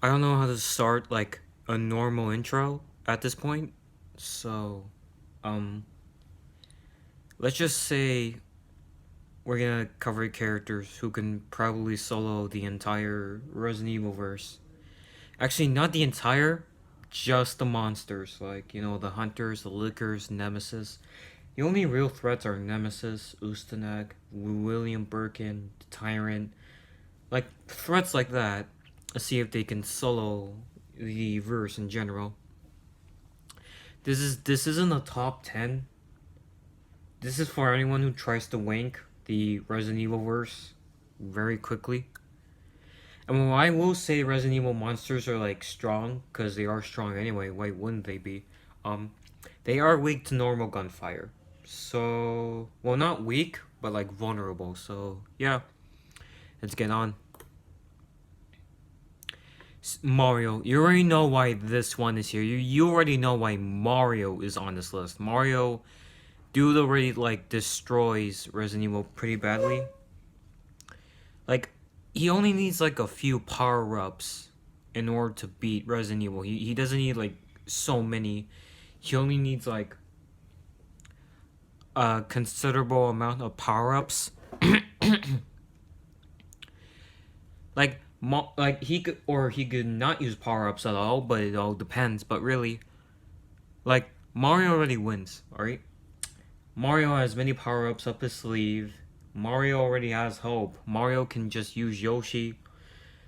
I don't know how to start like a normal intro at this point. So, um, let's just say we're gonna cover characters who can probably solo the entire Resident Evil verse. Actually, not the entire, just the monsters, like, the hunters, the lickers, Nemesis. The only real threats are Nemesis, Ustanak, William Birkin, the Tyrant. Like, threats like that. Let's see if they can solo the verse in general. This isn't a top 10. This is for anyone who tries to wank the Resident Evil verse very quickly. And while I will say Resident Evil monsters are like strong, because they are strong anyway, why wouldn't they be? Um, they are weak to normal gunfire. So, well, not weak, but like vulnerable. So, yeah, let's get on. Mario, you already know why this one is here. You already know why Mario is on this list. Mario, dude already like destroys Resident Evil pretty badly. Like, he only needs like a few power ups in order to beat Resident Evil. He doesn't need like so many. He only needs like a considerable amount of power ups. Like he could not use power ups at all, but it all depends. But really, like Mario already wins. All right, Mario has many power ups up his sleeve. Mario already has hope. Mario can just use Yoshi.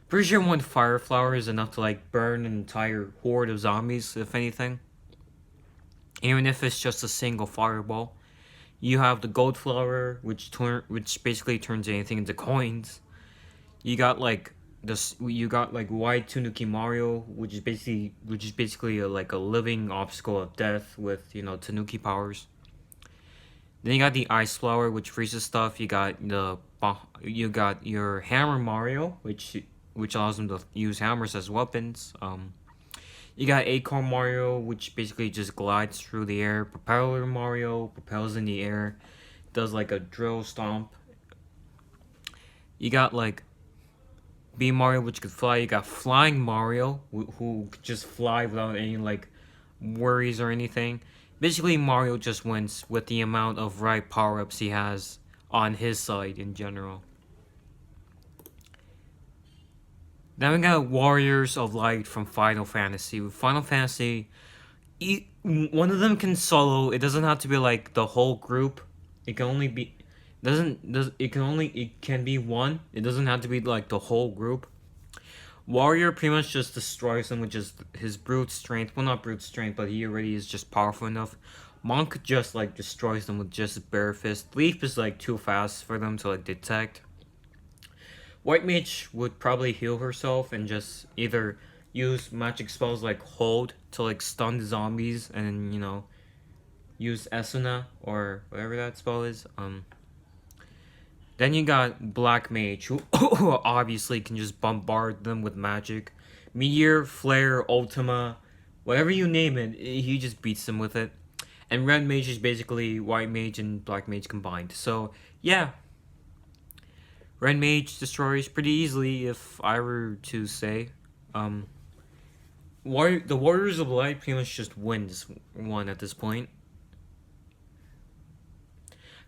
Pretty sure one fire flower is enough to like burn an entire horde of zombies, if anything. Even if it's just a single fireball. You have the gold flower, which basically turns anything into coins. You got like this. You got like White Tanuki Mario, which is basically like a living obstacle of death with Tanuki powers. Then you got the ice flower, which freezes stuff. You got your hammer Mario, which allows him to use hammers as weapons. You got Acorn Mario, which basically just glides through the air. Propeller Mario propels in the air, does like a drill stomp. You got like Bee Mario, which could fly. You got Flying Mario, who could just fly without any like worries or anything. Basically, Mario just wins with the amount of right power ups he has on his side in general. Then we got Warriors of Light from Final Fantasy. With Final Fantasy, one of them can solo. It doesn't have to be like the whole group. It can only be doesn't does it can be one. It doesn't have to be like the whole group. Warrior pretty much just destroys him with just his brute strength. Well, not brute strength, but he already is just powerful enough. Monk just like destroys them with just bare fist. Leaf is like too fast for them to like detect. White Mage would probably heal herself and just either use magic spells like Hold to like stun the zombies and use Esuna or whatever that spell is. Then you got Black Mage, who obviously can just bombard them with magic. Meteor, Flare, Ultima, whatever you name it, he just beats them with it. And Red Mage is basically White Mage and Black Mage combined. So, yeah. Red Mage destroys pretty easily, if I were to say. Um, the Warriors of Light pretty much just wins one at this point.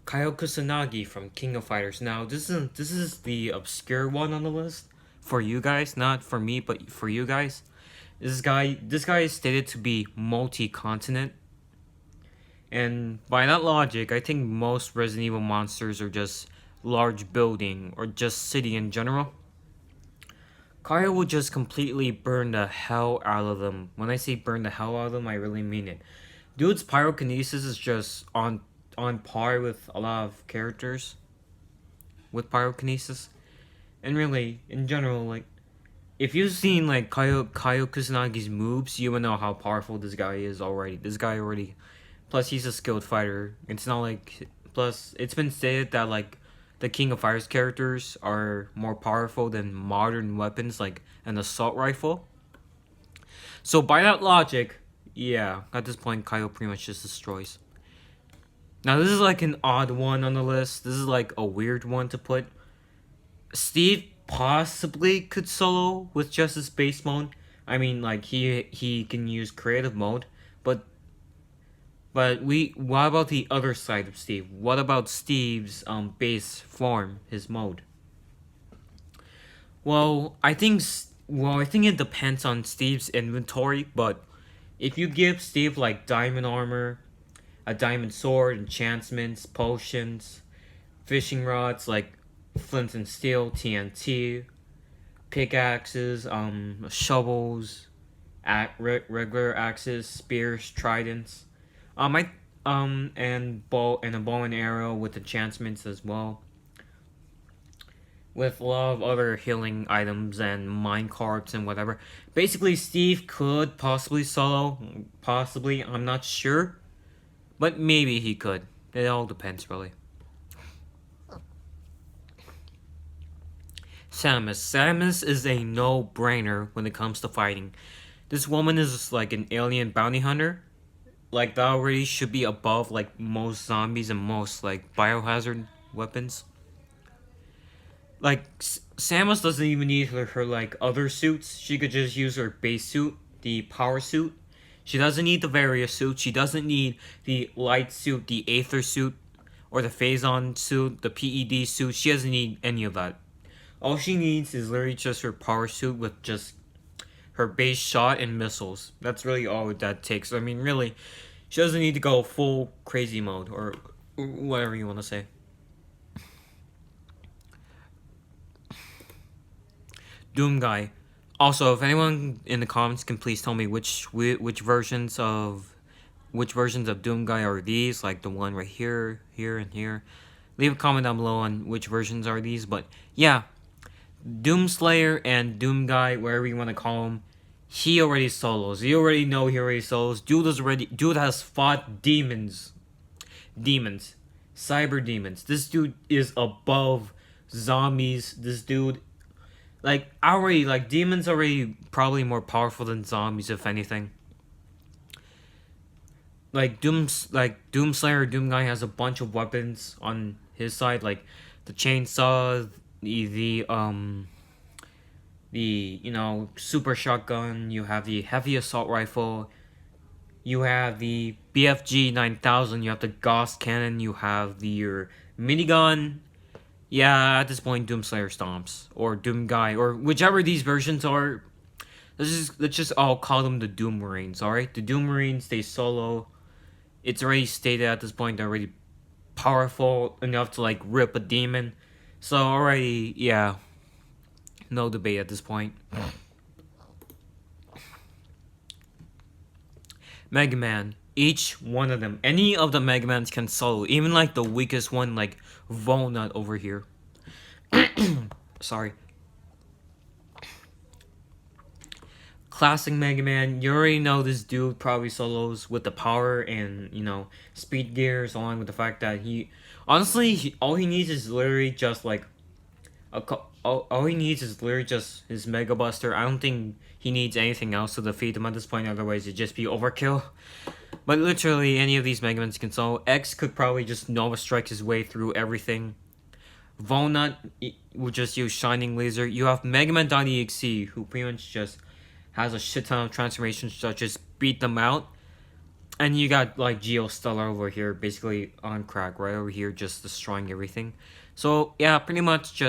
Kyle Kusanagi from King of Fighters. Now, this is the obscure one on the list for you guys, not for me, but for you guys. This guy is stated to be multi-continent, and by that logic, I think most Resident Evil monsters are just large building or just city in general. Kyle will just completely burn the hell out of them. When I say burn the hell out of them, I really mean it. Dude's pyrokinesis is just on par with a lot of characters with pyrokinesis. And really, in general, like if you've seen like Kyle Kusanagi's moves, you will know how powerful this guy is already. This guy already plus he's a skilled fighter. It's not like plus it's been stated that like the King of Fighters characters are more powerful than modern weapons like an assault rifle. So by that logic, yeah, at this point Kyle pretty much just destroys. Now this is like an odd one on the list. This is like a weird one to put. Steve possibly could solo with just his base mode. I mean, like he can use creative mode, but what about the other side of Steve? What about Steve's base form, his mode? I think it depends on Steve's inventory, but if you give Steve like diamond armor, a diamond sword, enchantments, potions, fishing rods like flint and steel, TNT, pickaxes, shovels, regular axes, spears, tridents, I and a bow and arrow with enchantments as well, with a lot of other healing items and mine carts and whatever. Basically, Steve could possibly solo, possibly. I'm not sure, but maybe he could. It all depends, really. Samus. Samus is a no-brainer when it comes to fighting. This woman is like an alien bounty hunter. Like that already should be above like most zombies and most like biohazard weapons. Like Samus doesn't even need her like other suits. She could just use her base suit, the power suit. She doesn't need the various suits. She doesn't need the light suit, the aether suit, or the phazon suit, the PED suit. She doesn't need any of that. All she needs is literally just her power suit with just her base shot and missiles. That's really all that takes. I mean, really, she doesn't need to go full crazy mode or whatever you want to say. Doom Guy. Also, if anyone in the comments can please tell me which versions of Doom Guy are these, like the one right here, here, and here. Leave a comment down below on which versions are these. But yeah, Doomslayer and Doom Guy, wherever you want to call him, he already solos. You already know he already solos. Dude has fought demons, cyber demons. This dude is above zombies. This dude, demons already probably more powerful than zombies, if anything. Doomslayer, Doom Guy has a bunch of weapons on his side, like the chainsaw, the super shotgun. You have the heavy assault rifle. You have the BFG 9000. You have the Gauss cannon. You have your minigun. Yeah, at this point, Doomslayer stomps or Doom Guy or whichever these versions are. Let's just all call them the Doom Marines. All right, the Doom Marines, they solo. It's already stated at this point they're already powerful enough to like rip a demon. So already, yeah, no debate at this point. Mega Man. Each one of them, any of the Mega Mans can solo. Even like the weakest one, like Volnut over here. Sorry. Classic Mega Man, you already know this dude probably solos with the power and, speed gears, along with the fact that all he needs is literally just like all he needs is literally just his Mega Buster. I don't think he needs anything else to defeat him at this point, otherwise it'd just be overkill. But literally any of these Mega Mans can solo. X could probably just Nova Strike his way through everything. Volnut would just use Shining Laser. You have Mega Man.exe, who pretty much just has a shit ton of transformations that just beat them out. And you got like Geostellar over here, basically on crack, right over here, just destroying everything. So yeah, pretty much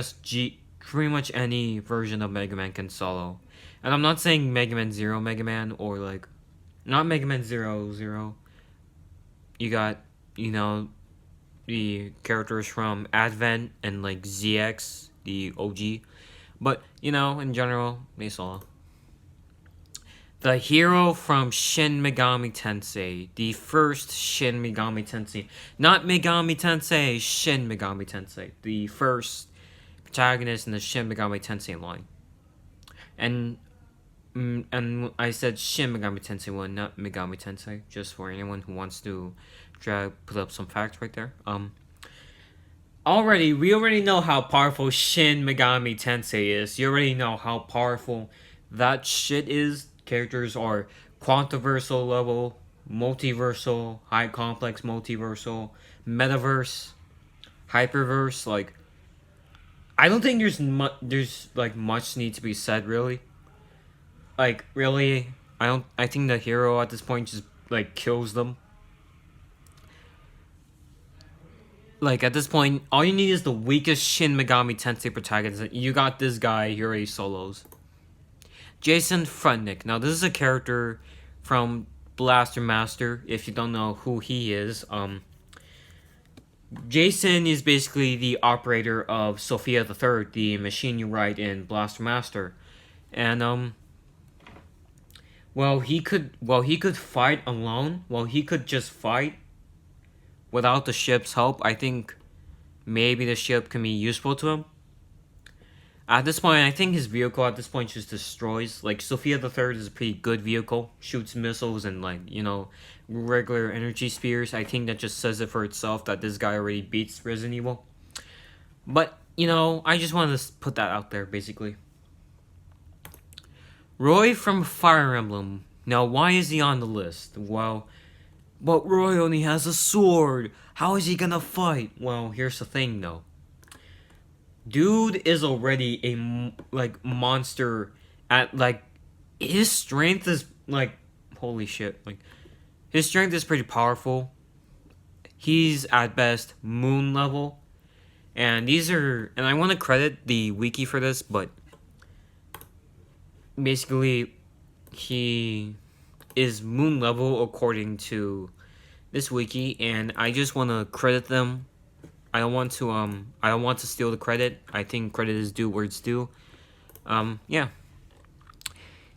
pretty much any version of Mega Man can solo. And I'm not saying Mega Man Zero Mega Man or like not Mega Man Zero. You got, the characters from Advent and like ZX, the OG. But, in general, they solo. The hero from Shin Megami Tensei. The first Shin Megami Tensei. Not Megami Tensei, Shin Megami Tensei. The first protagonist in the Shin Megami Tensei line. And I said Shin Megami Tensei 1, not Megami Tensei. Just for anyone who wants to put up some facts right there. We already know how powerful Shin Megami Tensei is. You already know how powerful that shit is. Characters are quantiversal level, multiversal, high complex multiversal, metaverse, hyperverse. Like, I don't think there's like much need to be said really. Like really, I don't. I think the hero at this point just like kills them. Like at this point, all you need is the weakest Shin Megami Tensei protagonist. You got this guy. He already solos. Jason Frutnik. Now this is a character from Blaster Master. If you don't know who he is, Jason is basically the operator of Sophia the Third, the machine you ride in Blaster Master, and he could fight alone. Well, he could just fight without the ship's help. I think maybe the ship can be useful to him. At this point, I think his vehicle at this point just destroys. Like Sophia the Third is a pretty good vehicle, shoots missiles and like regular energy spears. I think that just says it for itself that this guy already beats Resident Evil. But I just wanted to put that out there basically. Roy from Fire Emblem. Now, why is he on the list? Well, but Roy only has a sword. How is he gonna fight? Well, here's the thing though. Dude is already a monster at like his strength is like holy shit. Like his strength is pretty powerful. He's at best moon level. And I want to credit the wiki for this, but basically he is moon level according to this wiki, and I just want to credit them. I don't want to steal the credit. I think credit is due where it's due. Yeah.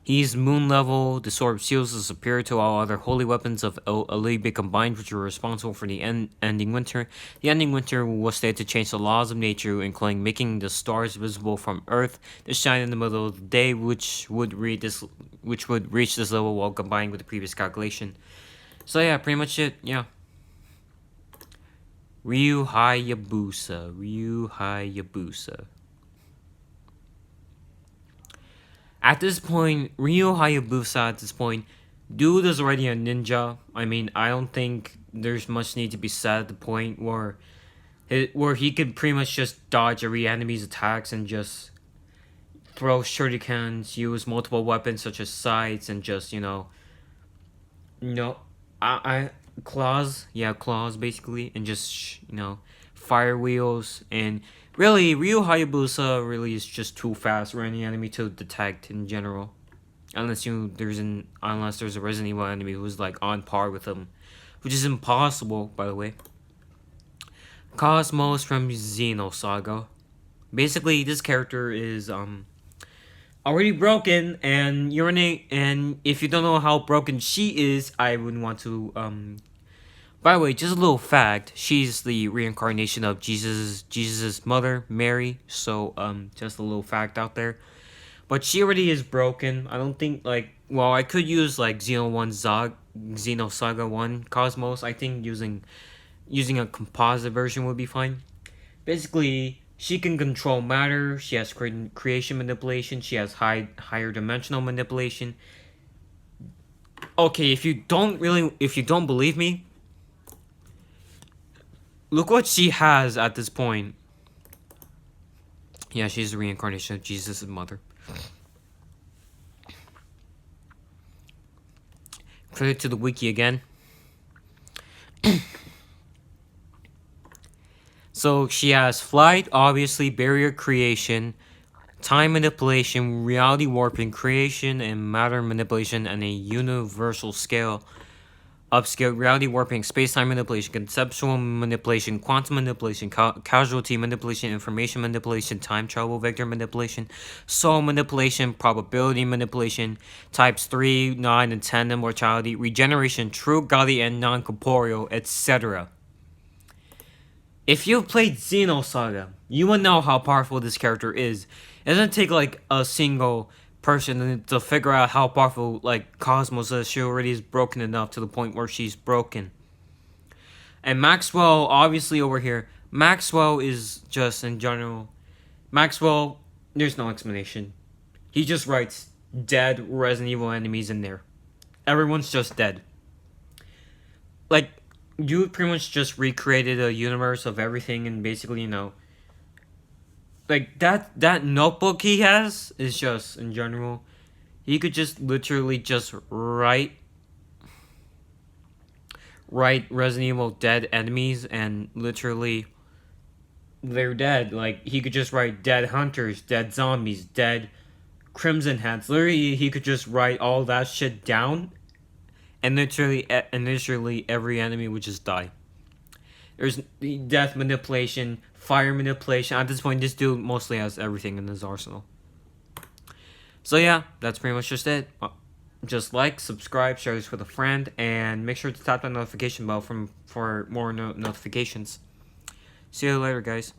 He's moon level. The Sword of Shields is superior to all other holy weapons of Alibi combined, which are responsible for the ending winter. The ending winter was stated to change the laws of nature, including making the stars visible from Earth to shine in the middle of the day, which would reach this level while combined with the previous calculation. So yeah, pretty much it. Yeah. Ryu Hayabusa. At this point, Ryu Hayabusa, dude is already a ninja. I mean, I don't think there's much need to be said at the point where he could pretty much just dodge every enemy's attacks and just throw shurikens, use multiple weapons such as scythes, and just, claws basically, and just, fire wheels. And really, Ryu Hayabusa really is just too fast for any enemy to detect in general. Unless there's a Resident Evil enemy who's like on par with him. Which is impossible, by the way. Cosmos from Xenosaga. Basically, this character is already broken, and if you don't know how broken she is, I wouldn't want to by the way, just a little fact, she's the reincarnation of Jesus' mother, Mary. So just a little fact out there. But she already is broken. I don't think I could use like Xenosaga 1 Cosmos. I think using a composite version would be fine. Basically, she can control matter. She has creation manipulation. She has higher dimensional manipulation. Okay, if you don't believe me, look what she has at this point. Yeah, she's the reincarnation of Jesus' mother. Credit to the wiki again. So she has flight, obviously, barrier creation, time manipulation, reality warping, creation, and matter manipulation, and a universal scale. Upscale reality warping, space-time manipulation, conceptual manipulation, quantum manipulation, casualty manipulation, information manipulation, time travel vector manipulation, soul manipulation, probability manipulation, types 3, 9, and 10 immortality, regeneration, true godly and non-corporeal, etc. If you've played Xenosaga, you will know how powerful this character is. It doesn't take like a single person to figure out how powerful like Cosmos is. She already is broken enough to the point where she's broken. And Maxwell, obviously over here, Maxwell is just in general. Maxwell, there's no explanation. He just writes dead Resident Evil enemies in there. Everyone's just dead. Like, you pretty much just recreated a universe of everything and basically, like that notebook he has is just in general. He could just literally just write Resident Evil dead enemies and literally they're dead. Like he could just write dead hunters, dead zombies, dead Crimson Heads. Literally, he could just write all that shit down, and literally every enemy would just die. There's death manipulation, fire manipulation. At this point, this dude mostly has everything in his arsenal. So yeah, that's pretty much just it. Just like, subscribe, share this with a friend, and make sure to tap the notification bell for more notifications. See you later, guys.